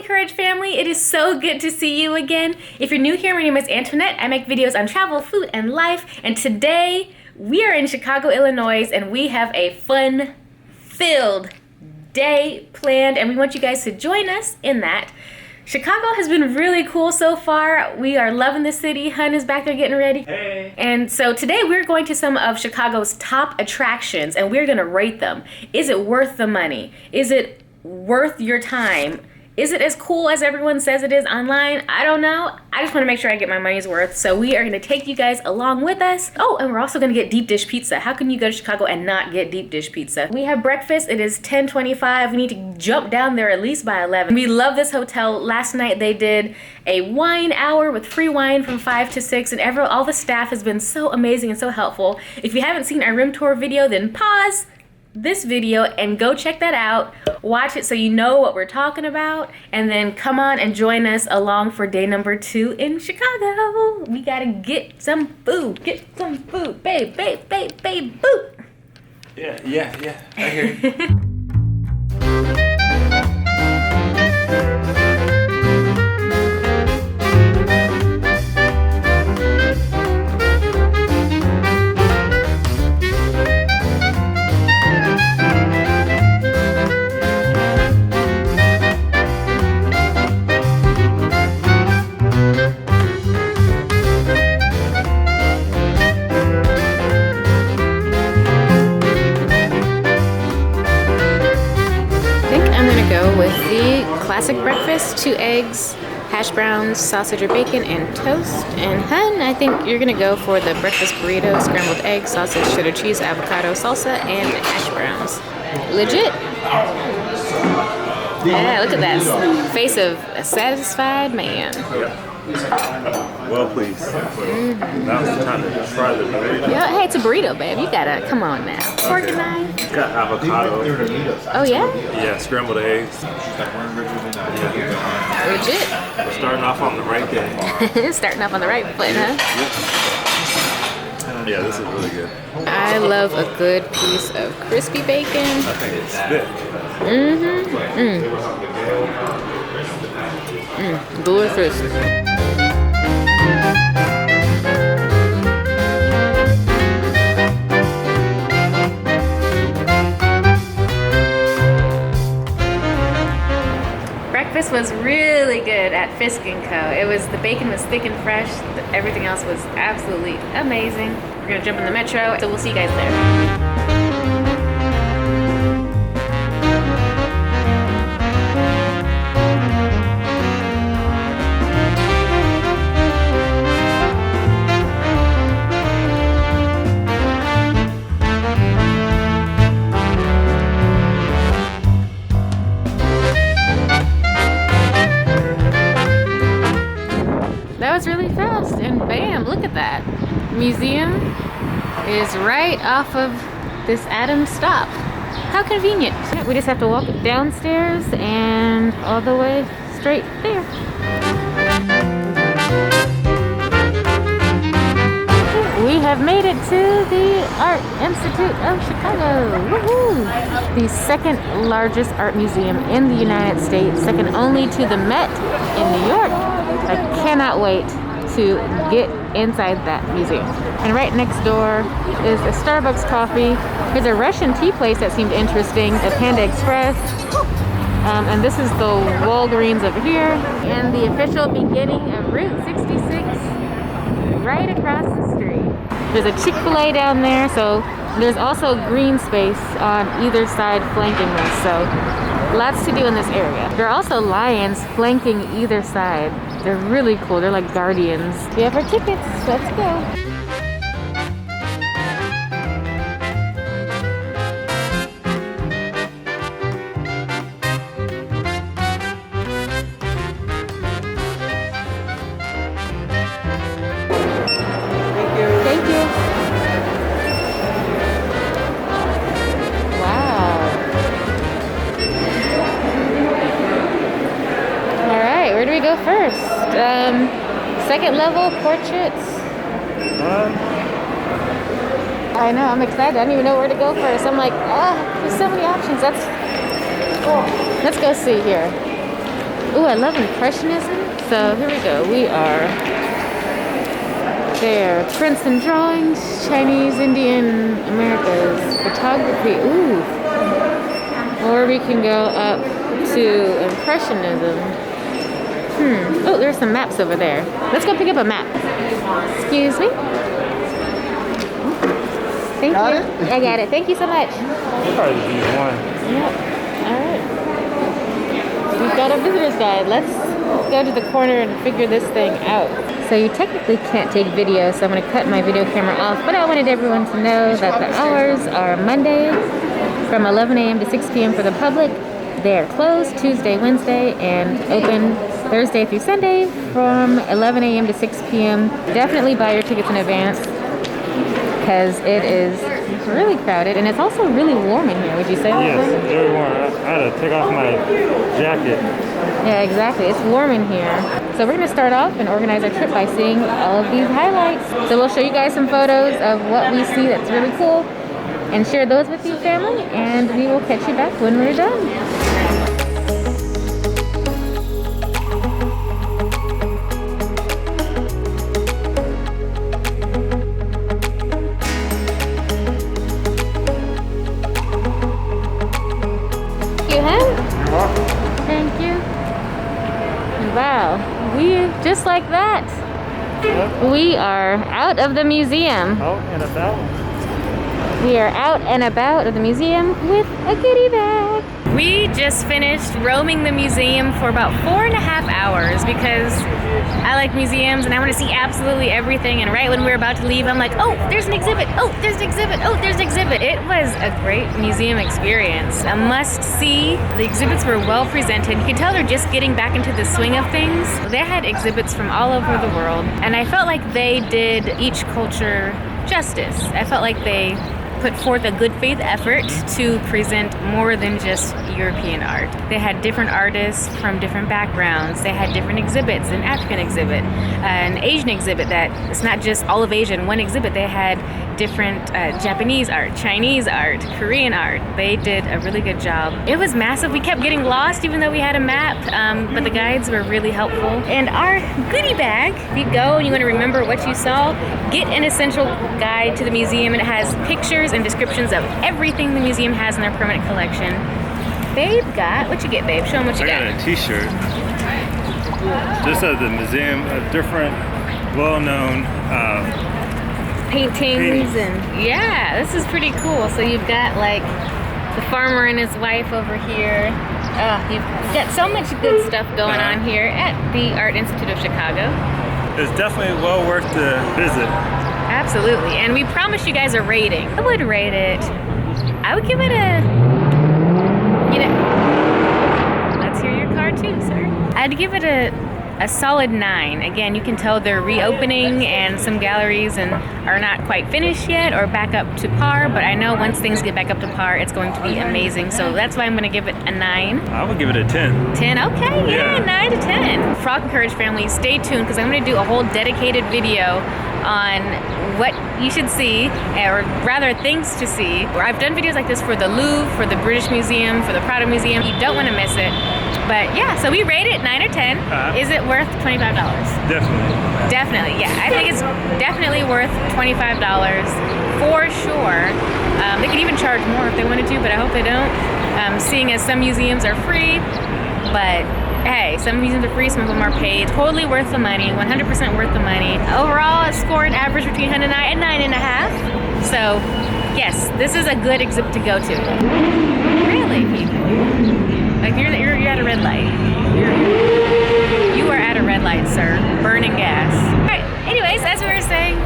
Encourage family, it is so good to see you again. If you're new here, my name is Antoinette. I make videos on travel, food, and life. And today we are in Chicago, Illinois, and we have a fun-filled day planned, and we want you guys to join us in that. Chicago has been really cool so far. We are loving the city. Hun is back there getting ready. Hey. And so today we're going to some of Chicago's top attractions and we're gonna rate them. Is it worth the money? Is it worth your time? Is it as cool as everyone says it is online? I don't know. I just want to make sure I get my money's worth. So we are going to take you guys along with us. Oh, and we're also going to get deep dish pizza. How can you go to Chicago and not get deep dish pizza? We have breakfast. It is 10:25. We need to jump down there at least by 11. We love this hotel. Last night they did a wine hour with free wine from 5 to 6, and all the staff has been so amazing and so helpful. If you haven't seen our room tour video, then pause this video and go check that out. Watch it so you know what we're talking about, and then come on and join us along for day number 2 in Chicago. We gotta get some food. Get some food. Babe, boo. Yeah. I hear you. Classic breakfast, 2 eggs, hash browns, sausage or bacon, and toast. And Hun, I think you're gonna go for the breakfast burrito, scrambled eggs, sausage, cheddar cheese, avocado, salsa, and hash browns. Legit? Yeah, look at that face of a satisfied man. Well, please. Now's the time to try the burrito. Yeah, hey, it's a burrito, babe. You gotta, come on now. Pork and I. It's got avocado. Oh, yeah? Yeah, scrambled eggs. Legit. We're starting off on the right day. Starting off on the right foot, huh? Yeah, this is really good. I love a good piece of crispy bacon. I think it's thick. Delicious. Breakfast was really good at Fisk & Co. The bacon was thick and fresh. Everything else was absolutely amazing. We're gonna jump in the metro, so we'll see you guys there. Really fast, and bam, look at that. Museum is right off of this Adams stop. How convenient. We just have to walk downstairs and all the way straight there. We have made it to the Art Institute of Chicago. Woohoo! The second largest art museum in the United States, second only to the Met in New York. I cannot wait to get inside that museum. And right next door is a Starbucks coffee. There's a Russian tea place that seemed interesting, the Panda Express. And this is the Walgreens over here. And the official beginning of Route 66 right across the street. There's a Chick-fil-A down there, so there's also green space on either side flanking this. So lots to do in this area. There are also lions flanking either side. They're really cool. They're like guardians. We have our tickets. Let's go. Thank you. Wow. All right, where do we go first? Second level portraits. I know, I'm excited. I don't even know where to go first. I'm like, there's so many options. Let's go see here. Oh, I love Impressionism. So here we go. We are there. Prints and drawings, Chinese, Indian, Americas, photography. Ooh. Or we can go up to Impressionism. Oh, there's some maps over there. Let's go pick up a map. Excuse me. Thank you. I got it. Thank you so much. We'll probably just use one. Yep. All right. We've got a visitor's guide. Let's go to the corner and figure this thing out. So you technically can't take video, so I'm going to cut my video camera off. But I wanted everyone to know that the hours are Monday from 11 a.m. to 6 p.m. for the public. They are closed Tuesday, Wednesday, and open Thursday through Sunday from 11 a.m. to 6 p.m. Definitely buy your tickets in advance because it is really crowded and it's also really warm in here. Would you say that? Yes, very warm. I had to take off my jacket. Yeah, exactly. It's warm in here. So we're going to start off and organize our trip by seeing all of these highlights. So we'll show you guys some photos of what we see that's really cool and share those with you, family, and we will catch you back when we're done. Thank you. Wow, just like that, we are out of the museum. Out and about. We are out and about of the museum with a goodie bag. We just finished roaming the museum for about 4.5 hours because I like museums and I want to see absolutely everything. And right when we were about to leave, I'm like, oh, there's an exhibit. Oh, there's an exhibit. Oh, there's an exhibit. It was a great museum experience. A must see. The exhibits were well presented. You can tell they're just getting back into the swing of things. They had exhibits from all over the world. And I felt like they did each culture justice. I felt like they put forth a good faith effort to present more than just European art. They had different artists from different backgrounds. They had different exhibits, an African exhibit, an Asian exhibit that it's not just all of Asia in one exhibit. They had different Japanese art, Chinese art, Korean art. They did a really good job. It was massive. We kept getting lost even though we had a map, but the guides were really helpful. And our goodie bag, if you go and you want to remember what you saw, get an essential guide to the museum, and it has pictures and descriptions of everything the museum has in their permanent collection. Babe got, what you get, babe? Show them what you got. I got a t-shirt. Just at the museum of different well-known paintings and yeah, this is pretty cool. So you've got like the farmer and his wife over here. You've got so much good stuff going on here at the Art Institute of Chicago. It's definitely well worth the visit. Absolutely, and we promised you guys a rating. I would rate it, I would give it a, let's hear your card too, sir. I'd give it a solid 9. Again, you can tell they're reopening and some galleries are not quite finished yet or back up to par, but I know once things get back up to par, it's going to be amazing. So that's why I'm going to give it a 9. I would give it a 10. 10, okay, yeah, 9 to 10. Frog and Courage family, stay tuned because I'm going to do a whole dedicated video on what you should see, or rather things to see. I've done videos like this for the Louvre, for the British Museum, for the Prado Museum. You don't want to miss it. But yeah, so we rate it 9 or 10. Is it worth $25? Definitely. Definitely, yeah. I think it's definitely worth $25 for sure. They could even charge more if they wanted to, but I hope they don't. Seeing as some museums are free, but hey, some museums are free, some of them are paid. Totally worth the money, 100% worth the money. Overall, I scored average between Hun and I at 9.5. So yes, this is a good exhibit to go to. Really, like you're at a red light. You are at a red light, sir. Burning gas. All right. Anyways, as we were saying,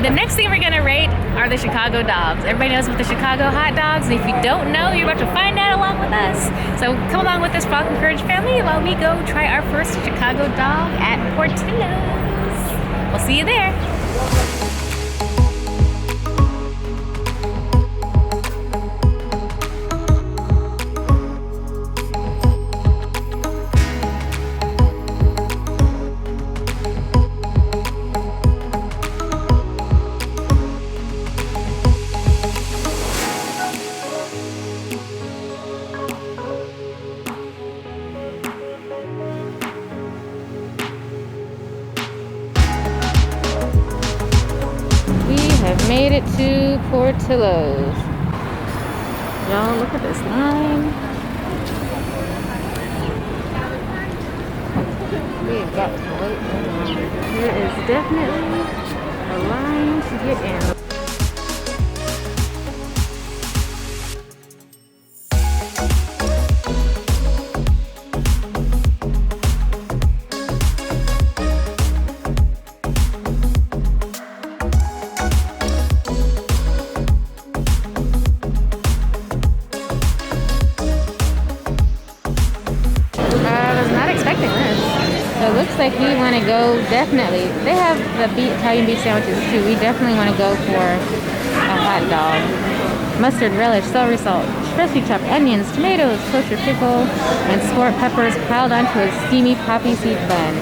the next thing we're gonna rate are the Chicago dogs. Everybody knows about the Chicago hot dogs, and if you don't know, you're about to find out along with us. So come along with this Frolic and Courage family while we go try our first Chicago dog at Portillo'S. We'll see you there. Made it to Portillo's. Y'all, look at this line. We've got to wait a while. There is definitely a line to get in. Like we want to go, definitely. They have the Italian beef sandwiches too. We definitely want to go for a hot dog. Mustard, relish, celery salt, freshly chopped onions, tomatoes, kosher pickle, and sport peppers piled onto a steamy poppy seed bun.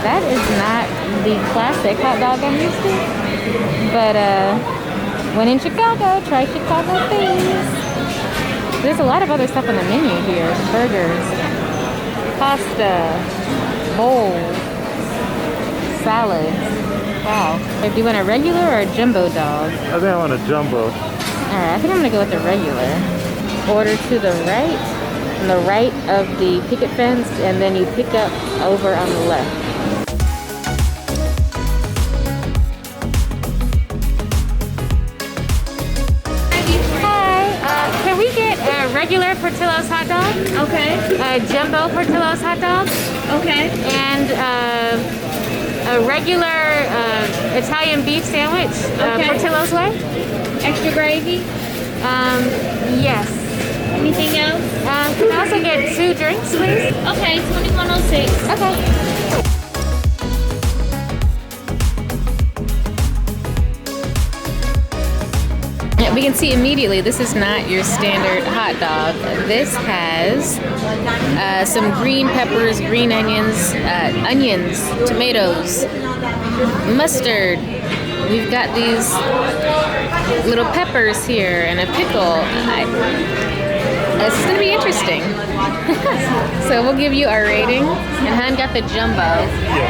That is not the classic hot dog I'm used to. But when in Chicago, try Chicago things. There's a lot of other stuff on the menu here. Burgers, pasta, bowls, salads. Wow. Do you want a regular or a jumbo dog? I think I want a jumbo. Alright, I think I'm gonna go with the regular. Order to the right, on the right of the picket fence, and then you pick up over on the left. Can we get a regular Portillo'S hot dog? Okay. A jumbo Portillo'S hot dog? Okay. And a regular Italian beef sandwich, Portillo'S way? Extra gravy? Yes. Anything else? Can I also get 2 drinks, please? Okay, 2106. Okay. We can see immediately this is not your standard hot dog. This has some green peppers, green onions, tomatoes, mustard. We've got these little peppers here and a pickle. This is going to be interesting. So we'll give you our rating. And Hun got the jumbo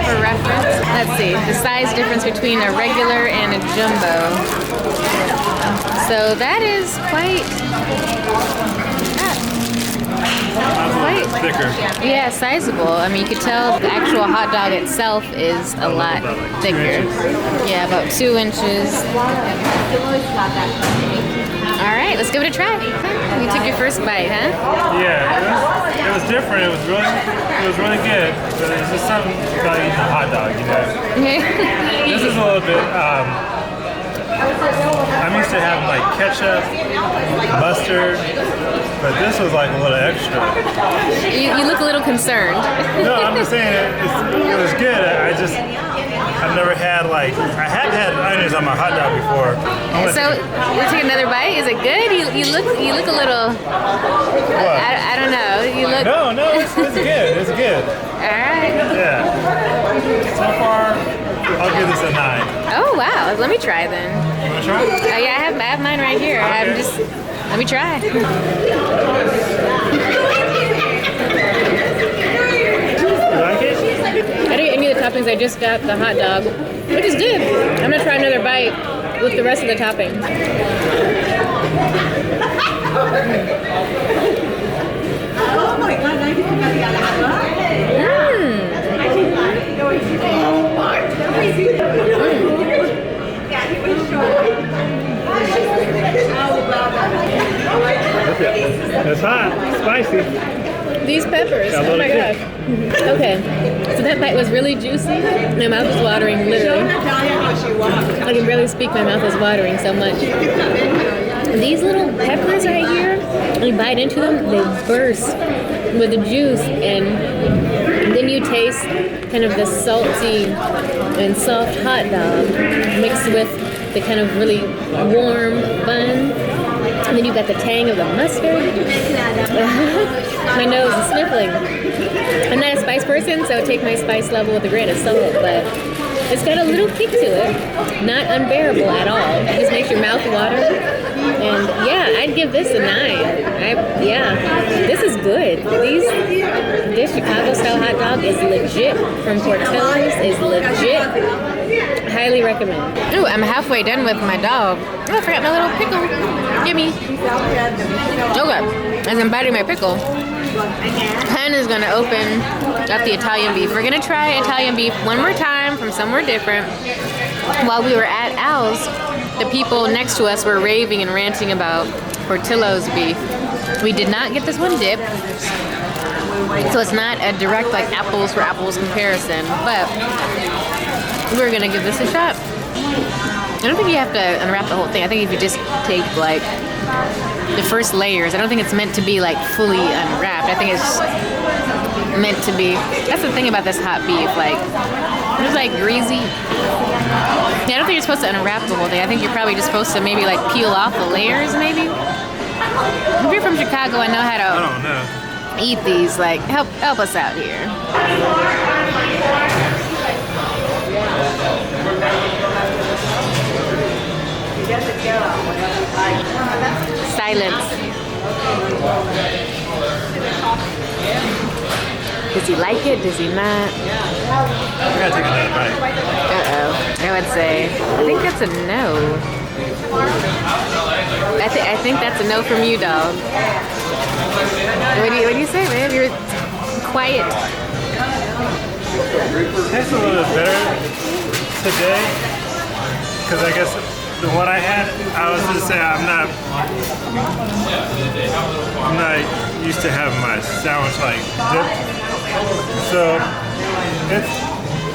for reference. Let's see, the size difference between a regular and a jumbo. So that is quite thicker. Yeah, sizable. I mean, you could tell the actual hot dog itself is a lot thicker. Yeah, about 2 inches. All right, let's give it a try. You took your first bite, huh? Yeah, it was different. It was really good. But it's just something about eating a hot dog, you know. This is a little bit. I'm used to having like ketchup, mustard, but this was like a little extra. You look a little concerned. No, I'm just saying it was good. I've never had I have had onions on my hot dog before. So you take another bite. Is it good? You look a little. What? I don't know. You look. No, it's good. It's good. All right. Yeah. So far, I'll give this a 9. Oh wow! Let me try then. You want to try? Yeah, I have mine right here. Okay. Let me try. You like it? I didn't get any of the toppings. I just got the hot dog, which is good. I'm gonna try another bite with the rest of the topping. Oh my God! It's hot, spicy. These peppers, oh my gosh. Okay, so that bite was really juicy. My mouth is watering, literally. I can barely speak, my mouth is watering so much. These little peppers right here, when you bite into them, they burst with the juice, and then you taste kind of the salty and soft hot dog mixed with the kind of really warm bun. And then you've got the tang of the mustard. My nose is sniffling. I'm not a spice person, so I take my spice level with a grain of salt, but it's got a little kick to it. Not unbearable at all. It just makes your mouth water. And yeah, I'd give this a 9. Yeah, this is good. This Chicago style hot dog is legit from Portillo's. Is legit. Highly recommend. Ooh, I'm halfway done with my dog. Oh, I forgot my little pickle. Gimme. Okay, as I'm biting my pickle, Hun is gonna open up the Italian beef. We're gonna try Italian beef one more time from somewhere different. While we were at Al's, the people next to us were raving and ranting about Portillo's beef. We did not get this one dipped, so it's not a direct like apples for apples comparison, but we're gonna give this a shot. I don't think you have to unwrap the whole thing. I think if you just take like the first layers, I don't think it's meant to be like fully unwrapped. I think it's meant to be. That's the thing about this hot beef, like it's like greasy. Yeah, I don't think you're supposed to unwrap the whole thing. I think you're probably just supposed to maybe like peel off the layers, maybe. If you're from Chicago, I know how to eat these. Like help us out here. Silence. Does he like it? Does he not? I gotta take another bite. Uh-oh. I would say, I think that's a no. I think that's a no from you, dog. What do you say, man? You're quiet. It tastes a little bit better today, because I guess the one I had, I was gonna say I'm not used to having my sandwich like dipped, so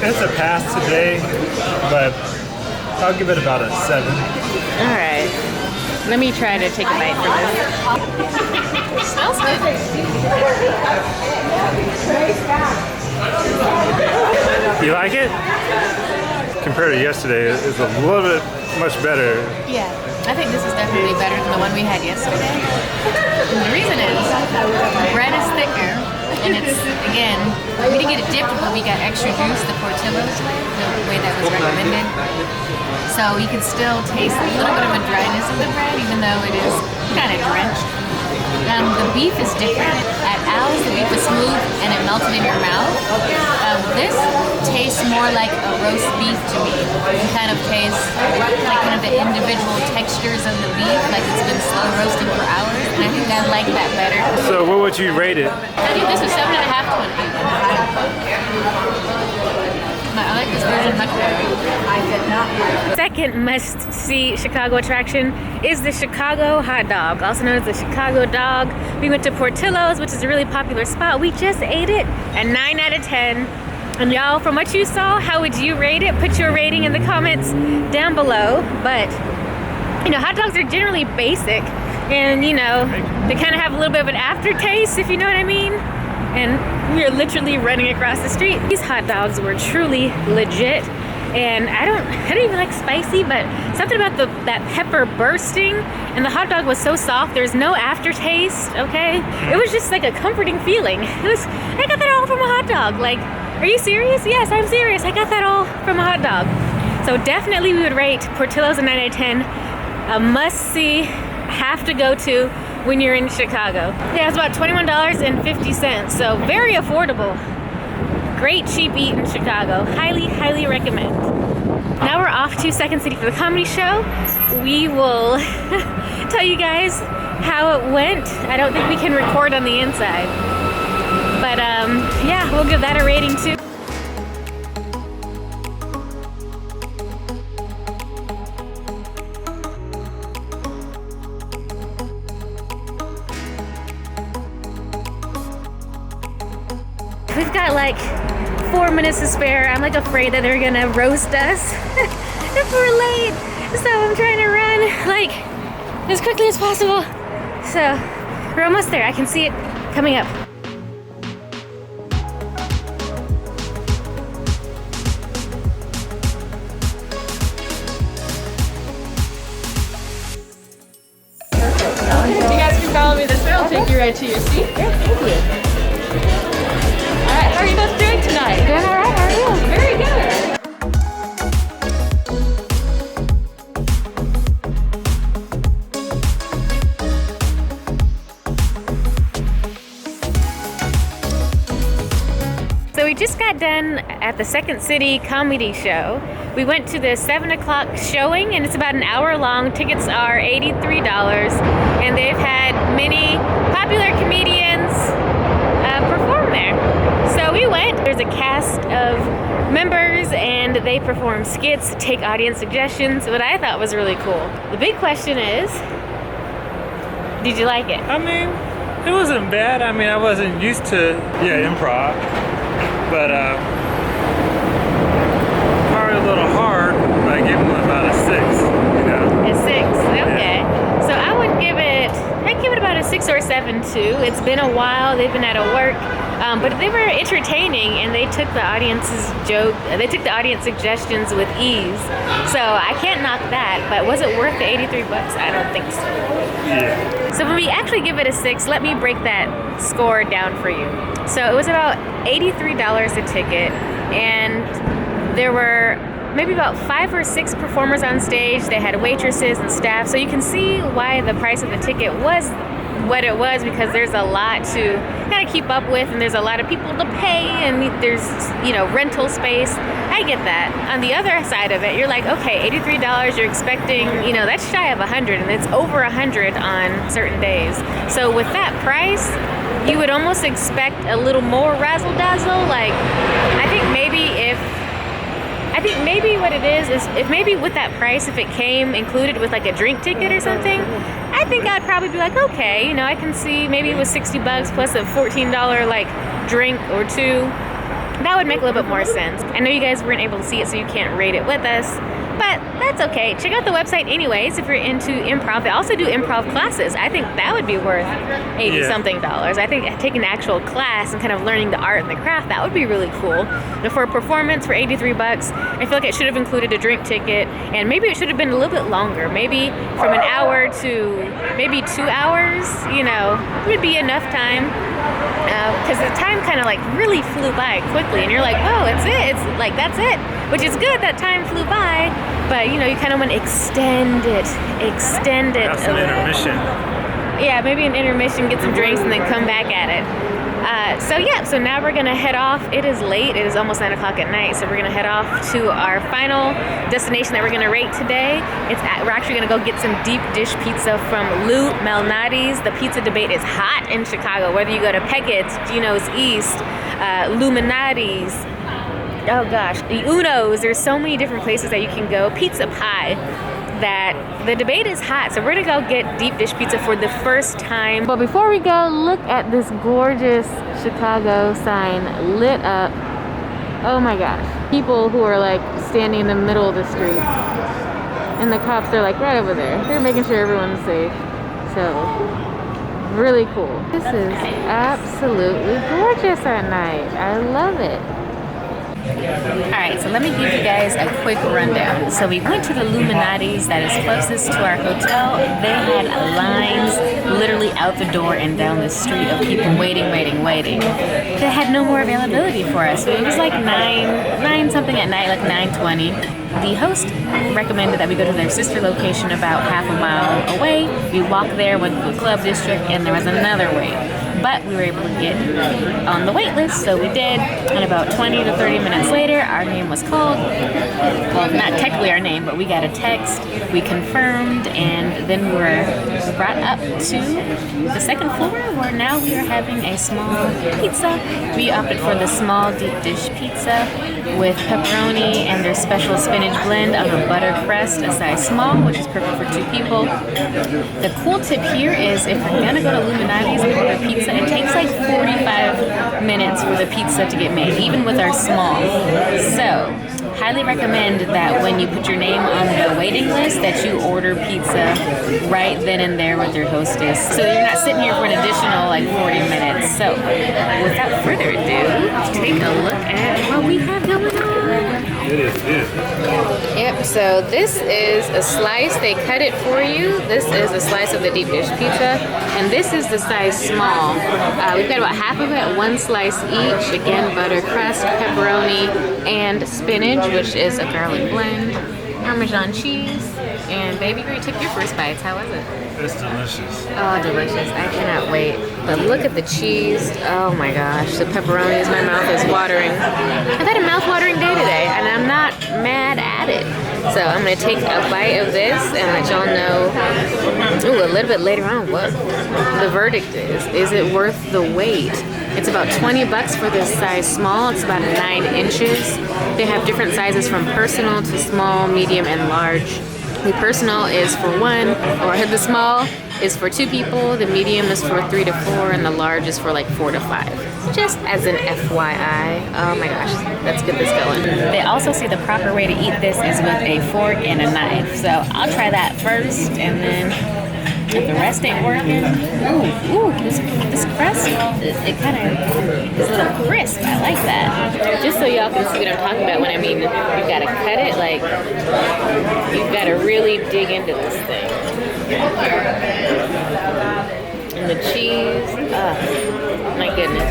it's a pass today, but I'll give it about a 7. All right, let me try to take a bite from this. It smells good. You like it? Compared to yesterday, it's a little bit much better. Yeah, I think this is definitely better than the one we had yesterday. And the reason is the bread is thicker, and it's, again, we didn't get it dipped, but we got extra juice, the Portillo's way, the way that was recommended. So you can still taste a little bit of a dryness of the bread, even though it is kind of drenched. The beef is different. At Al's, the beef is smooth and it melted in your mouth. This tastes more like a roast beef to me. You kind of taste like kind of the individual textures of the beef, like it's been slow roasting for hours, and I think I like that better. So what would you rate it? I think this was 7.5 to 1. I like this version much better. Second must-see Chicago attraction is the Chicago hot dog, also known as the Chicago dog. We went to Portillo's, which is a really popular spot. We just ate it, a 9 out of 10. And y'all, from what you saw, how would you rate it? Put your rating in the comments down below. But, you know, hot dogs are generally basic, and, you know, they kind of have a little bit of an aftertaste, if you know what I mean. And we are literally running across the street. These hot dogs were truly legit, and I don't even like spicy, but something about that pepper bursting, and the hot dog was so soft. There's no aftertaste. Okay, it was just like a comforting feeling. I got that all from a hot dog. Like, are you serious? Yes, I'm serious. I got that all from a hot dog. So definitely we would rate Portillo's a 9 out of 10. A must-see, have to go to when you're in Chicago. Yeah, it's about $21.50, so very affordable. Great cheap eat in Chicago. Highly, highly recommend. Now we're off to Second City for the comedy show. We will tell you guys how it went. I don't think we can record on the inside, but yeah, we'll give that a rating too. We've got like 4 minutes to spare. I'm like afraid that they're gonna roast us if we're late. So I'm trying to run like as quickly as possible. So we're almost there. I can see it coming up. You guys can follow me this way. I'll take you right to your seat. Thank you. Alright, how are you both doing tonight? Doing all right. How are you? Very good. we just got done at the Second City comedy show. We went to the 7 o'clock showing, and it's about an hour long. Tickets are $83, and they've had many popular comedians perform there. So we went. There's a cast of members, and they perform skits, take audience suggestions, what I thought was really cool. The big question is, did you like it? I mean, it wasn't bad. I mean, I wasn't used to, improv. But probably a little hard, but I gave them about a 6, you know. A 6, okay. So I would give it, I'd give it about a 6 or 7 too. It's been a while, they've been out of work, but they were entertaining, and they took the audience's they took the audience suggestions with ease. So I can't knock that, but was it worth the $83? I don't think so. Yeah. So when we actually give it a 6, let me break that score down for you. So it was about $83 a ticket, and there were maybe about 5 or 6 performers on stage. They had waitresses and staff, so you can see why the price of the ticket was what it was, because there's a lot to kind of keep up with, and there's a lot of people to pay, and there's, rental space. I get that. On the other side of it, you're like, okay, $83, you're expecting, that's shy of 100, and it's over 100 on certain days. So with that price, you would almost expect a little more razzle dazzle. Like, I think maybe what it is if maybe with that price, if it came included with like a drink ticket or something, I think I'd probably be like, okay, I can see maybe it was $60 plus a $14 like drink or two. That would make a little bit more sense. I know you guys weren't able to see it, so you can't rate it with us, but that's okay. Check out the website anyways if you're into improv. They also do improv classes. I think that would be worth $80-something. I think taking an actual class and kind of learning the art and the craft, that would be really cool. But for a performance for $83, I feel like it should have included a drink ticket, and maybe it should have been a little bit longer. Maybe from an hour to maybe 2 hours, would be enough time. Because the time kind of like really flew by quickly, and you're like, oh, it's it. It's like, that's it. Which is good that time flew by, but you kind of want to extend it. That's an intermission. Yeah, maybe an intermission, get some drinks, and then come back at it. So now we're gonna head off. It is late. It is almost 9 o'clock at night, so we're gonna head off to our final destination that we're gonna rate today. We're actually gonna go get some deep dish pizza from MALNATIS. The pizza debate is hot in Chicago. Whether you go to Peckett's, Gino's East, Illuminati's, oh gosh, the Uno's. There's so many different places that you can go. Pizza Pie. That the debate is hot, so we're gonna go get deep dish pizza for the first time. But before we go, look at this gorgeous Chicago sign lit up. Oh my gosh. People who are like standing in the middle of the street, and the cops are like right over there. They're making sure everyone's safe. So really cool. This is absolutely gorgeous at night. I love it. Alright, so let me give you guys a quick rundown. So we went to the Illuminati's that is closest to our hotel. They had lines literally out the door and down the street of people waiting. They had no more availability for us. So it was like 9 something at night, like 9:20. The host recommended that we go to their sister location about half a mile away. We walked there, went to the club district, and there was another wait. But we were able to get on the wait list, so we did. And about 20 to 30 minutes later, our name was called. Well, not technically our name, but we got a text. We confirmed, and then we were brought up to the second floor, where now we are having a small pizza. We opted for the small deep dish pizza with pepperoni and their special spinach blend on a butter crust, a size small, which is perfect for 2 people. The cool tip here is if you're gonna go to Illuminati's and order pizza, it takes like 45 minutes for the pizza to get made, even with our small. So, highly recommend that when you put your name on the waiting list that you order pizza right then and there with your hostess, so you're not sitting here for an additional like 40 minutes. So, without further ado, take a look at what we have going on. It is good. Yep, so this is a slice. They cut it for you. This is a slice of the deep dish pizza, and this is the size small. We've got about half of it, 1 slice each. Again, butter crust, pepperoni, and spinach, which is a garlic blend, Parmesan cheese, and baby girl, you took your first bites. How was it? It's delicious. Oh, delicious. I cannot wait. But look at the cheese. Oh my gosh. The pepperonis, my mouth is watering. So I'm gonna take a bite of this and let y'all know, ooh, a little bit later on what the verdict is. Is it worth the wait? It's about 20 bucks for this size small. It's about 9 inches. They have different sizes from personal to small, medium, and large. The personal is for 1, or the small is for 2 people, the medium is for 3 to 4, and the large is for like 4 to 5. Just as an FYI. Oh my gosh, let's get this going. They also say the proper way to eat this is with a fork and a knife. So I'll try that first, and then if the rest ain't working, ooh, this crust, it kind of is a little crisp. I like that. Just so y'all can see what I'm talking about when I mean you've got to cut it, like, you've got to really dig into this thing. And the cheese, oh my goodness.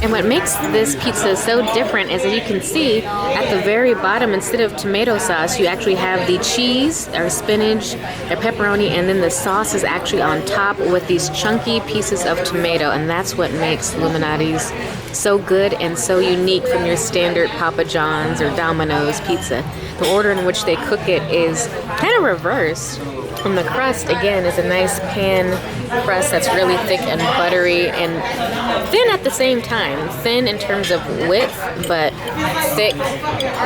And what makes this pizza so different is, as you can see, at the very bottom, instead of tomato sauce, you actually have the cheese, or spinach, or pepperoni, and then the sauce is actually on top with these chunky pieces of tomato, and that's what makes Illuminati's so good and so unique from your standard Papa John's or Domino's pizza. The order in which they cook it is kind of reversed. From the crust, again, is a nice pan crust that's really thick and buttery and thin at the same time. Thin in terms of width, but thick.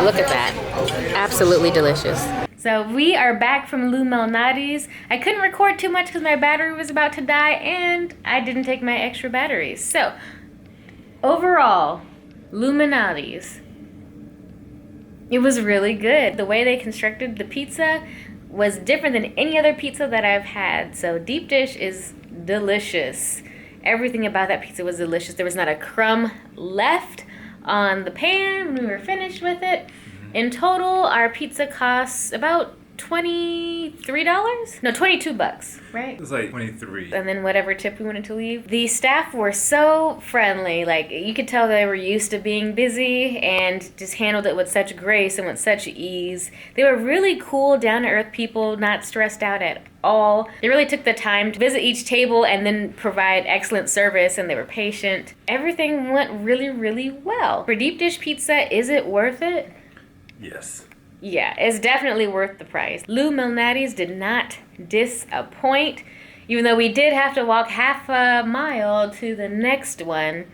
Look at that. Absolutely delicious. So we are back from MALNATIS. I couldn't record too much because my battery was about to die and I didn't take my extra batteries. So overall, MALNATIS, it was really good. The way they constructed the pizza was different than any other pizza that I've had. So deep dish is delicious. Everything about that pizza was delicious. There was not a crumb left on the pan when we were finished with it. In total, our pizza costs about $23? No, 22 bucks, right? It was like 23. And then whatever tip we wanted to leave. The staff were so friendly. Like, you could tell they were used to being busy and just handled it with such grace and with such ease. They were really cool, down-to-earth people, not stressed out at all. They really took the time to visit each table and then provide excellent service, and they were patient. Everything went really, really well. For deep dish pizza, is it worth it? Yes. Yeah, it's definitely worth the price. MALNATIS did not disappoint, even though we did have to walk half a mile to the next one.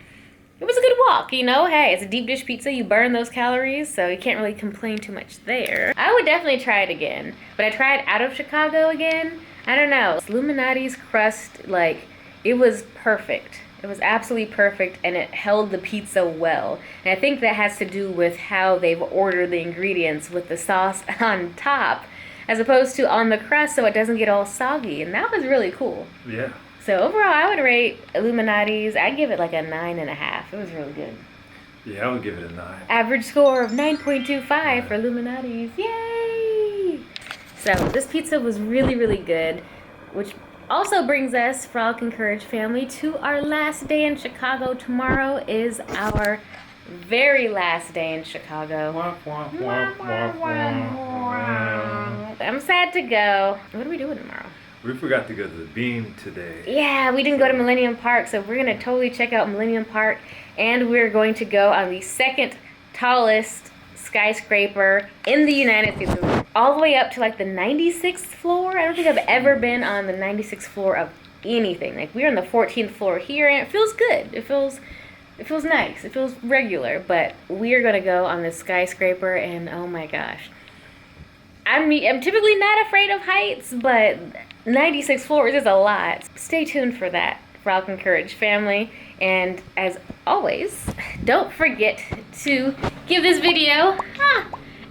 It was a good walk, you know? Hey, it's a deep dish pizza. You burn those calories, so you can't really complain too much there. I would definitely try it again, but I tried out of Chicago again. I don't know. MALNATIS crust, like, it was perfect. It was absolutely perfect, and it held the pizza well. And I think that has to do with how they've ordered the ingredients with the sauce on top, as opposed to on the crust, so it doesn't get all soggy. And that was really cool. Yeah. So overall, I would rate MALNATIS, I'd give it like a 9.5. It was really good. Yeah, I would give it a 9. Average score of 9.25 for MALNATIS. Yay! So this pizza was really, really good, which also brings us, Frolic and Courage family, to our last day in Chicago. Tomorrow is our very last day in Chicago. I'm sad to go. What are we doing tomorrow? We forgot to go to the Beam today. Yeah, we didn't go to Millennium Park, so we're going to totally check out Millennium Park, and we're going to go on the second tallest skyscraper in the United States, all the way up to like the 96th floor. I don't think I've ever been on the 96th floor of anything. Like, we're on the 14th floor here, and it feels good. It feels nice. It feels regular, but we are going to go on this skyscraper, and oh my gosh. I'm typically not afraid of heights, but 96 floors is a lot. Stay tuned for that, Frolic and Courage family. And as always, don't forget to give this video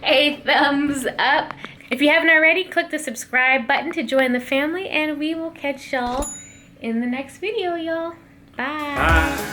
a thumbs up. If you haven't already, click the subscribe button to join the family, and we will catch y'all in the next video, y'all. Bye. Bye.